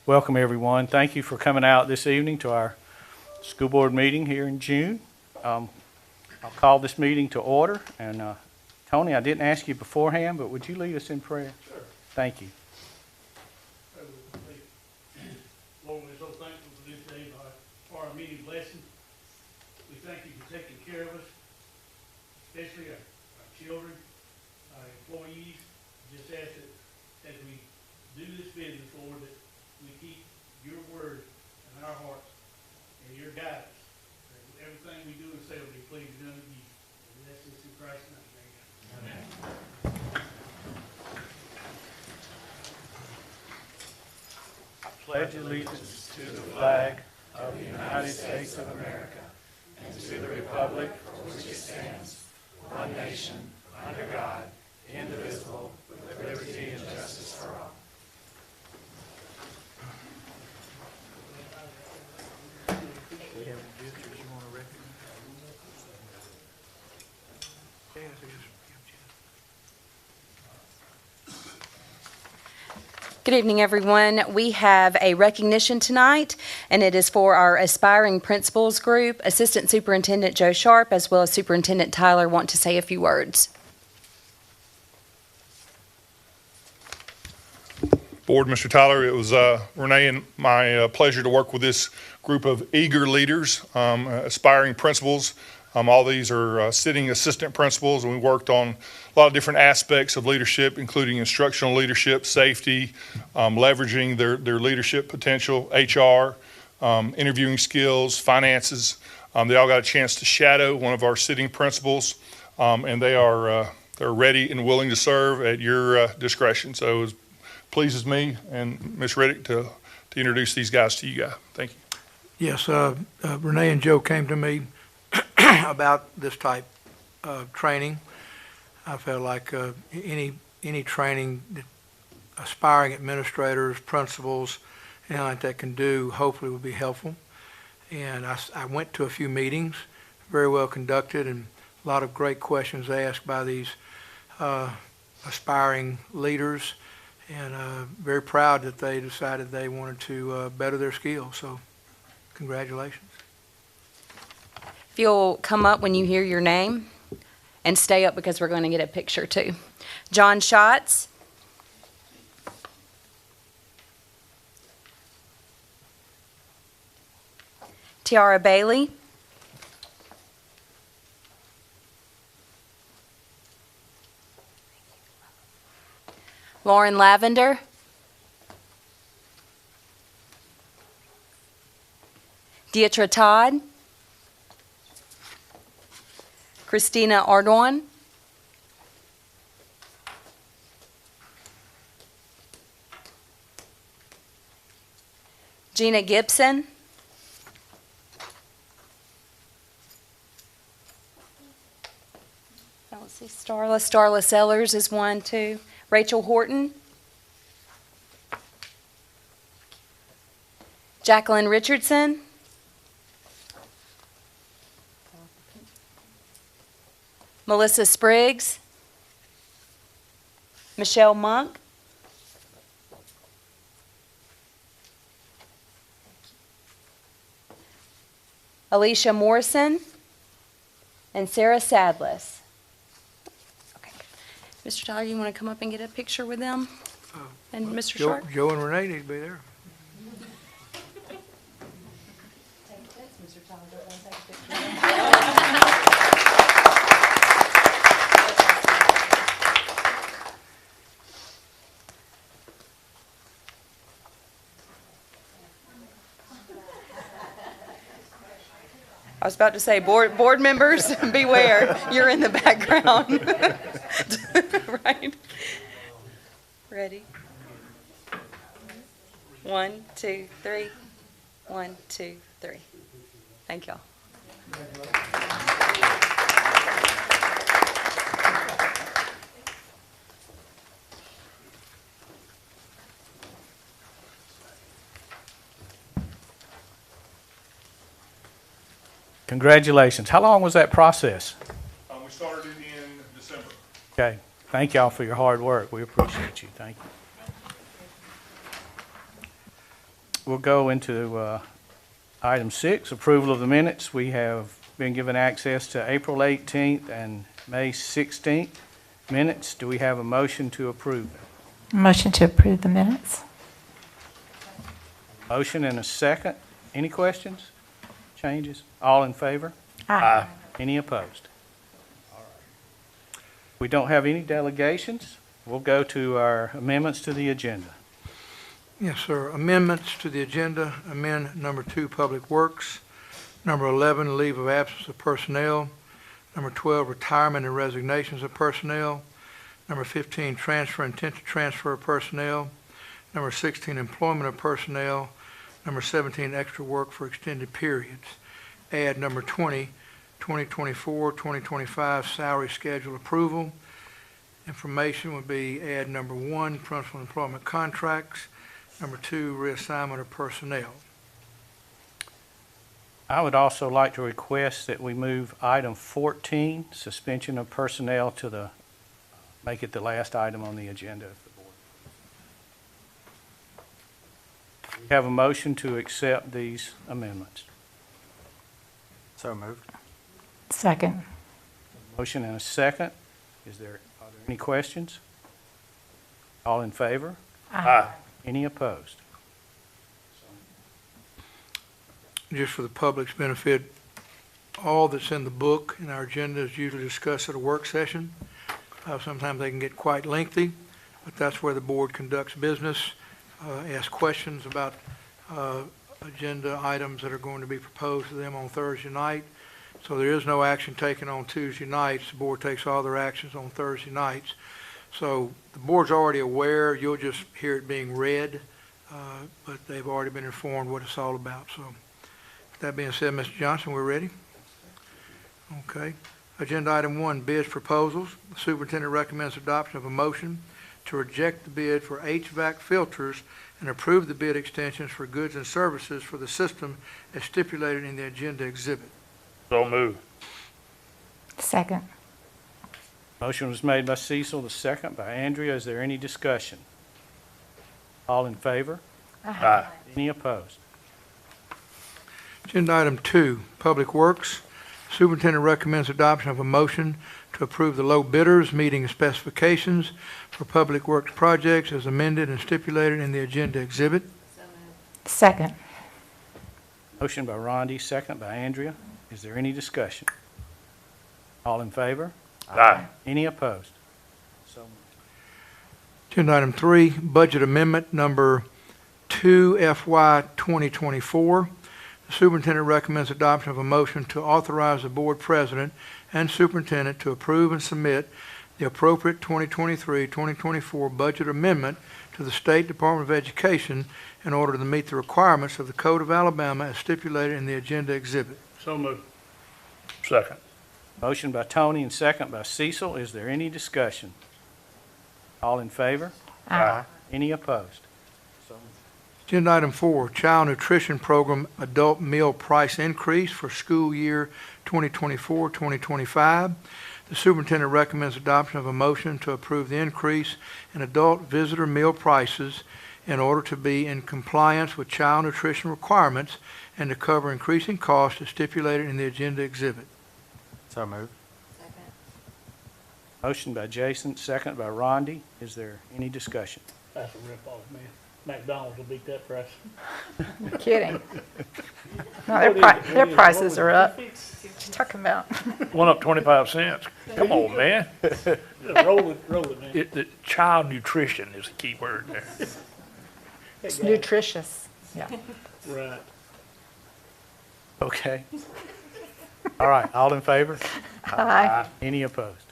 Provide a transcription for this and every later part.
Welcome, everyone. Thank you for coming out this evening to our school board meeting here in June. I'll call this meeting to order. And Tony, I didn't ask you beforehand, but would you lead us in prayer? Sure. Thank you. Lord, we're so thankful for this day, for our meeting blessing. We thank you for taking care of us, especially our children, our employees. Just ask that as we do this business, Lord, that we keep your word in our hearts and your guidance. That everything we do and say will be pleasing unto you. And that's this in Christ's name. Amen. Pledge allegiance to the flag of the United States of America and to the republic for which it stands, one nation, under God, indivisible, with liberty and justice for all. We have visitors you want to recognize? Good evening, everyone. We have a recognition tonight, and it is for our aspiring principals group. Assistant Superintendent Joe Sharp, as well as Superintendent Tyler, want to say a few words. Board, Mr. Tyler, it was Renee and my pleasure to work with this group of eager leaders, aspiring principals. All these are sitting assistant principals, and we worked on a lot of different aspects of leadership, including instructional leadership, safety, leveraging their leadership potential, HR, interviewing skills, finances. They all got a chance to shadow one of our sitting principals, and they're ready and willing to serve at your discretion. So it pleases me and Ms. Riddick to introduce these guys to you guys. Thank you. Yes, Renee and Joe came to me about this type of training. I felt like any training that aspiring administrators, principals, anything like that can do, hopefully will be helpful. And I went to a few meetings, very well conducted, and a lot of great questions asked by these aspiring leaders, and very proud that they decided they wanted to better their skills. So congratulations. If you'll come up when you hear your name, and stay up because we're going to get a picture too. John Schatz. Tiara Bailey. Lauren Lavender. Dietra Todd. Christina Ardwan. Gina Gibson. I don't see Starla. Starla Sellers is one, too. Rachel Horton. Jacqueline Richardson. Melissa Spriggs. Michelle Monk. Alicia Morrison. And Sarah Sadless. Okay. Mr. Tyler, you want to come up and get a picture with them? And Mr. Sharp? Joe and Renee need to be there. Mr. Tyler, don't want to take a picture. I was about to say, board members, beware, you're in the background. Right? Ready? 1, 2, 3. 1, 2, 3. Thank y'all. Congratulations. How long was that process? We started it in December. Okay. Thank y'all for your hard work. We appreciate you. Thank you. we'll go into item 6, approval of the minutes. We have been given access to April 18th and May 16th minutes. Do we have a motion to approve them? Motion to approve the minutes. Motion and a second. Any questions? Changes? All in favor? Aye. Any opposed? We don't have any delegations. We'll go to our amendments to the agenda. Yes, sir. Amendments to the agenda, amend number 2, Public Works. Number 11, leave of absence of personnel. Number 12, retirement and resignations of personnel. Number 15, transfer, intent to transfer of personnel. Number 16, employment of personnel. Number 17, extra work for extended periods. Add number 20, 2024-2025 salary schedule approval. Information would be add number 1, principal employment contracts. Number 2, reassignment of personnel. I would also like to request that we move item 14, suspension of personnel, to make it the last item on the agenda of the board. We have a motion to accept these amendments. So moved. Second. Motion and a second. Are there any questions? All in favor? Aye. Any opposed? Just for the public's benefit, all that's in the book in our agenda is usually discussed at a work session. Sometimes they can get quite lengthy, but that's where the board conducts business, asks questions about agenda items that are going to be proposed to them on Thursday night. So there is no action taken on Tuesday nights. The board takes all their actions on Thursday nights. So the board's already aware. You'll just hear it being read, but they've already been informed what it's all about. So with that being said, Mr. Johnson, we're ready? Okay. Agenda item 1, bids proposals. The superintendent recommends adoption of a motion to reject the bid for HVAC filters and approve the bid extensions for goods and services for the system as stipulated in the agenda exhibit. So moved. Second. Motion was made by Cecil, the second by Andrea. Is there any discussion? All in favor? Aye. Any opposed? Agenda item 2, Public Works. Superintendent recommends adoption of a motion to approve the low bidders meeting specifications for public works projects as amended and stipulated in the agenda exhibit. Second. Motion by Rondi, second by Andrea. Is there any discussion? All in favor? Aye. Any opposed? So moved. Agenda item 3, Budget Amendment Number 2, FY 2024. The superintendent recommends adoption of a motion to authorize the board president and superintendent to approve and submit the appropriate 2023-2024 budget amendment to the State Department of Education in order to meet the requirements of the Code of Alabama as stipulated in the agenda exhibit. So moved. Second. Motion by Tony and second by Cecil. Is there any discussion? All in favor? Aye. Any opposed? So moved. Agenda item 4, Child Nutrition Program Adult Meal Price Increase for school year 2024-2025. The superintendent recommends adoption of a motion to approve the increase in adult visitor meal prices in order to be in compliance with child nutrition requirements and to cover increasing costs as stipulated in the agenda exhibit. So moved. Motion by Jason, second by Rondi. Is there any discussion? That's a ripoff, man. McDonald's will beat that price. Kidding. No, their prices are up. What you talking about? Went up 25 cents. Come on, man. Roll it, man. The child nutrition is the key word there. It's nutritious. Yeah. Right. Okay. All right, all in favor? Aye. Any opposed?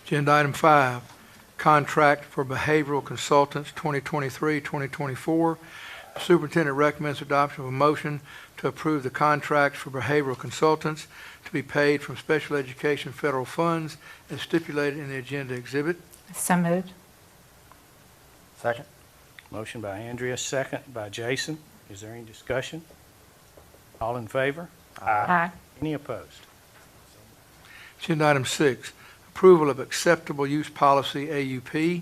Agenda item 5, Contract for Behavioral Consultants 2023-2024. The superintendent recommends adoption of a motion to approve the contracts for behavioral consultants to be paid from special education federal funds as stipulated in the agenda exhibit. So moved. Second. Motion by Andrea, second by Jason. Is there any discussion? All in favor? Aye. Any opposed? Agenda item 6, Approval of Acceptable Use Policy, AUP.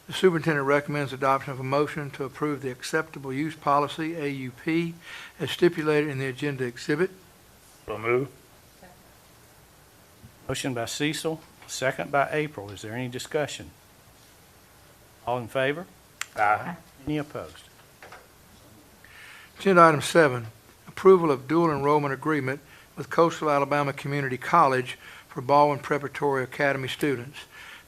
The superintendent recommends adoption of a motion to approve the acceptable use policy, AUP, as stipulated in the agenda exhibit. So move. Motion by Cecil, second by April. Is there any discussion? All in favor? Aye. Any opposed? Agenda item 7, approval of dual enrollment agreement with Coastal Alabama Community College for Baldwin Preparatory Academy students.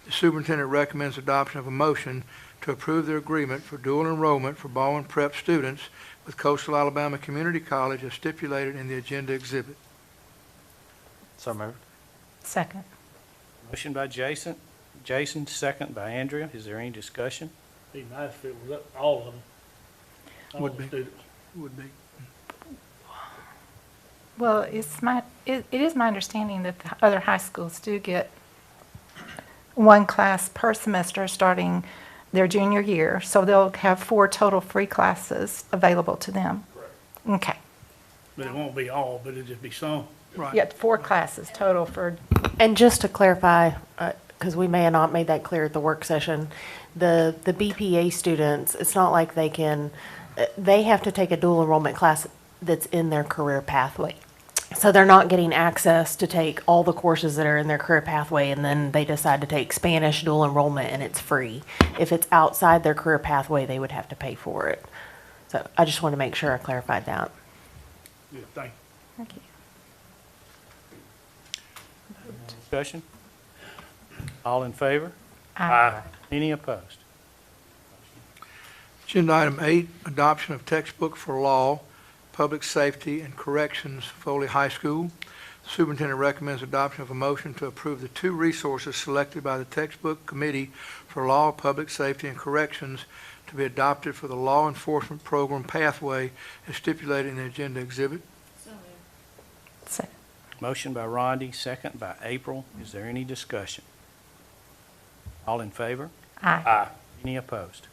The superintendent recommends adoption of a motion to approve the agreement for dual enrollment for Baldwin Prep students with Coastal Alabama Community College as stipulated in the agenda exhibit. So moved. Second. Motion by Jason, second by Andrea. Is there any discussion? Be nice if it was up all of them. All Would the be. students. Would be. Well, it is my understanding that the other high schools do get one class per semester starting their junior year, so they'll have 4 total free classes available to them. Correct. Okay. But it won't be all, but it'll just be some. Right. Yeah, 4 classes total for, And just to clarify, because we may have not made that clear at the work session, the BPA students, it's not like they have to take a dual enrollment class that's in their career pathway. So they're not getting access to take all the courses that are in their career pathway, and then they decide to take Spanish dual enrollment and it's free. If it's outside their career pathway, they would have to pay for it. So I just want to make sure I clarified that. Yeah, thank you. thank you. Discussion? All in favor? Aye. Any opposed? Agenda item 8, adoption of textbook for law, public safety, and corrections, Foley High School. The superintendent recommends adoption of a motion to approve the 2 resources selected by the textbook committee for law, public safety, and corrections to be adopted for the law enforcement program pathway as stipulated in the agenda exhibit. Second. Motion by Rondi, second by April. Is there any discussion? All in favor? Aye. Aye. Any opposed?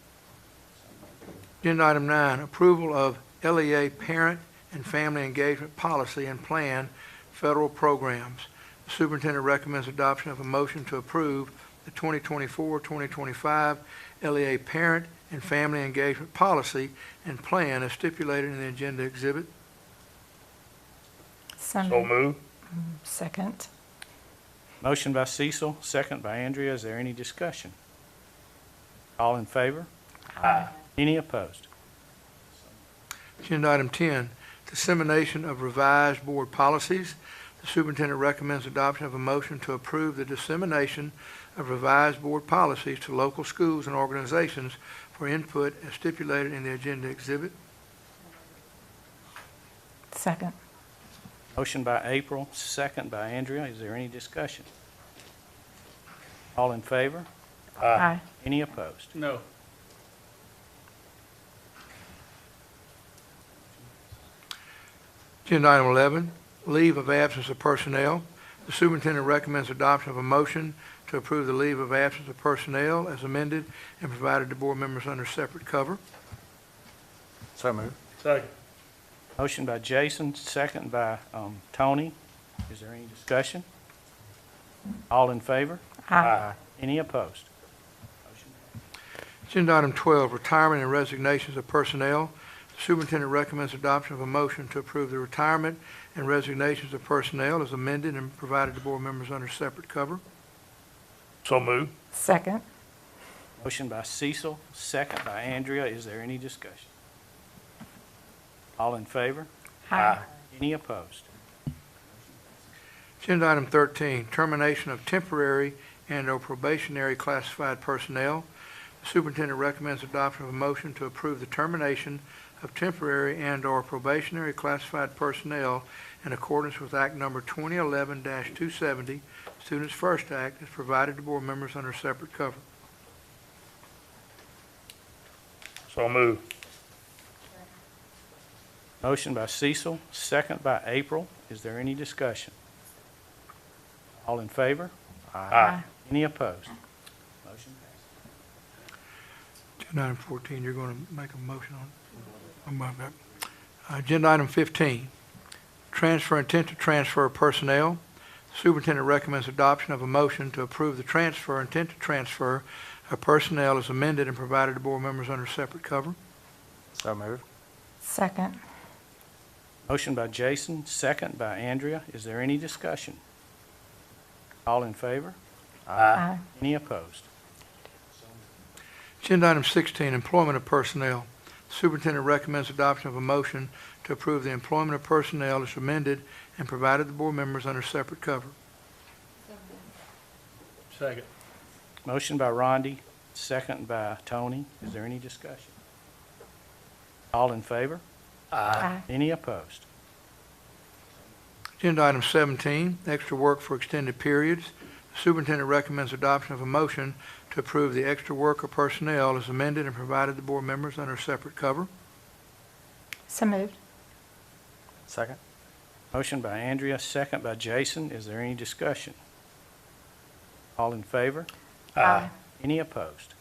Agenda item 9, approval of LEA parent and family engagement policy and plan federal programs. The superintendent recommends adoption of a motion to approve the 2024-2025 LEA parent and family engagement policy and plan as stipulated in the agenda exhibit. So Sunday. move. Second. Motion by Cecil, second by Andrea. Is there any discussion? All in favor? Aye. Any opposed? Agenda item 10, dissemination of revised board policies. The superintendent recommends adoption of a motion to approve the dissemination of revised board policies to local schools and organizations for input as stipulated in the agenda exhibit. Second. Motion by April, second by Andrea. Is there any discussion? All in favor? Aye. Any opposed? No. Agenda item 11, leave of absence of personnel. The superintendent recommends adoption of a motion to approve the leave of absence of personnel as amended and provided to board members under separate cover. So moved. Second. Motion by Jason, second by Tony. Is there any discussion? All in favor? Aye. Any opposed? Agenda item 12, retirement and resignations of personnel. The superintendent recommends adoption of a motion to approve the retirement and resignations of personnel as amended and provided to board members under separate cover. So move. Second. Motion by Cecil, second by Andrea. Is there any discussion? All in favor? Aye. Any opposed? Agenda item 13, termination of temporary and/or probationary classified personnel. The superintendent recommends adoption of a motion to approve the termination of temporary and/or probationary classified personnel in accordance with Act Number 2011-270, Students First Act, as provided to board members under separate cover. So move. Motion by Cecil, second by April. Is there any discussion? All in favor? Aye. Any opposed? Motion passed. Agenda item 14, you're going to make a motion on? Agenda item 15, transfer intent to transfer personnel. Superintendent recommends adoption of a motion to approve the transfer intent to transfer of personnel as amended and provided to board members under separate cover. So moved. Second. Motion by Jason, second by Andrea. Is there any discussion? All in favor? Aye. Any opposed? Agenda item 16, employment of personnel. Superintendent recommends adoption of a motion to approve the employment of personnel as amended and provided to board members under separate cover. Second. Motion by Rondi, second by Tony. Is there any discussion? All in favor? Aye. Any opposed? Agenda item 17, extra work for extended periods. The superintendent recommends adoption of a motion to approve the extra work of personnel as amended and provided to board members under separate cover. So moved. Second. Motion by Andrea, second by Jason. Is there any discussion? All in favor? Aye. Any opposed?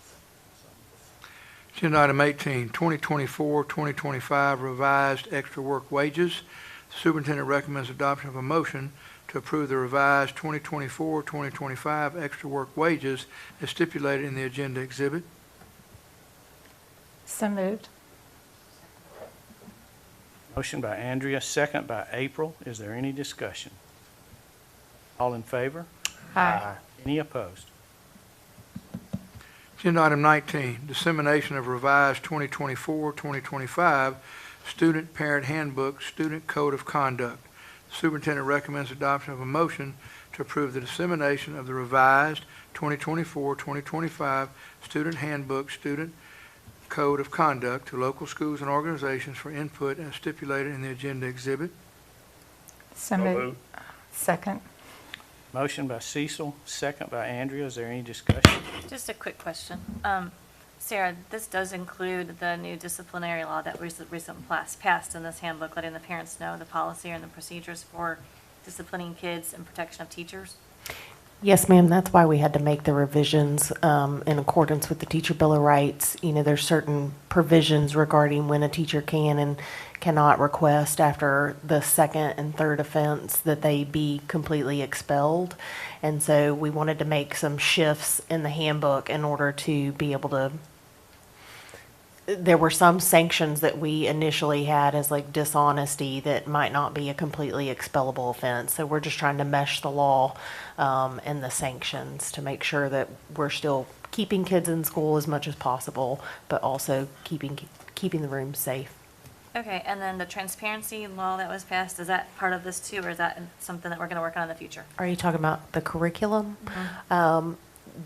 Agenda item 18, 2024-2025 revised extra work wages. The superintendent recommends adoption of a motion to approve the revised 2024-2025 extra work wages as stipulated in the agenda exhibit. So moved. Motion by Andrea, second by April. Is there any discussion? All in favor? Aye. Any opposed? Agenda item 19, dissemination of revised 2024-2025 student parent handbook, student code of conduct. Superintendent recommends adoption of a motion to approve the dissemination of the revised 2024-2025 student handbook, student code of conduct to local schools and organizations for input as stipulated in the agenda exhibit. So moved. Second. Motion by Cecil, second by Andrea. Is there any discussion? Just a quick question. Sarah, this does include the new disciplinary law that recently passed in this handbook, letting the parents know the policy and the procedures for disciplining kids and protection of teachers? Yes, ma'am. That's why we had to make the revisions in accordance with the Teacher Bill of Rights. You know, there's certain provisions regarding when a teacher can and cannot request after the second and third offense that they be completely expelled. And so we wanted to make some shifts in the handbook in order to be able to. There were some sanctions that we initially had as like dishonesty that might not be a completely expellable offense. So we're just trying to mesh the law and the sanctions to make sure that we're still keeping kids in school as much as possible, but also keeping the rooms safe. Okay, and then the transparency law that was passed, is that part of this too, or is that something that we're going to work on in the future? Are you talking about the curriculum?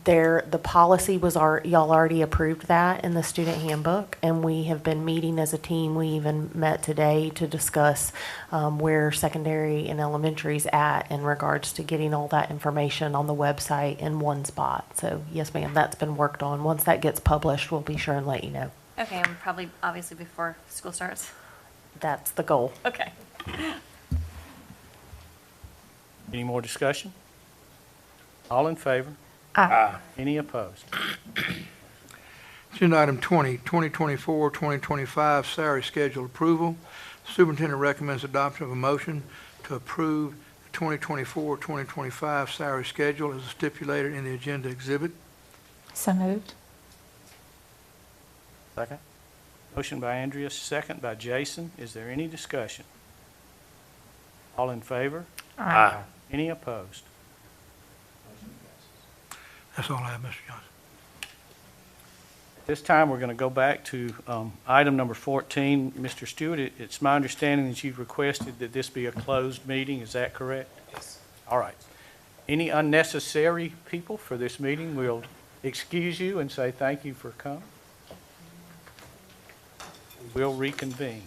The policy was y'all already approved that in the student handbook, and we have been meeting as a team. We even met today to discuss where secondary and elementary's at in regards to getting all that information on the website in one spot. So yes, ma'am, that's been worked on. Once that gets published, we'll be sure and let you know. Okay, and probably obviously before school starts? That's the goal. Okay. Any more discussion? All in favor? Aye. Any opposed? Agenda item 20, 2024-2025 salary schedule approval. Superintendent recommends adoption of a motion to approve the 2024-2025 salary schedule as stipulated in the agenda exhibit. So moved. Second. Motion by Andrea, second by Jason. Is there any discussion? All in favor? Aye. Any opposed? That's all I have, Mr. Johnson. At this time, we're going to go back to item number 14. Mr. Stewart, it's my understanding that you've requested that this be a closed meeting. Is that correct? Yes. All right. Any unnecessary people for this meeting? We'll excuse you and say thank you for coming. We'll reconvene.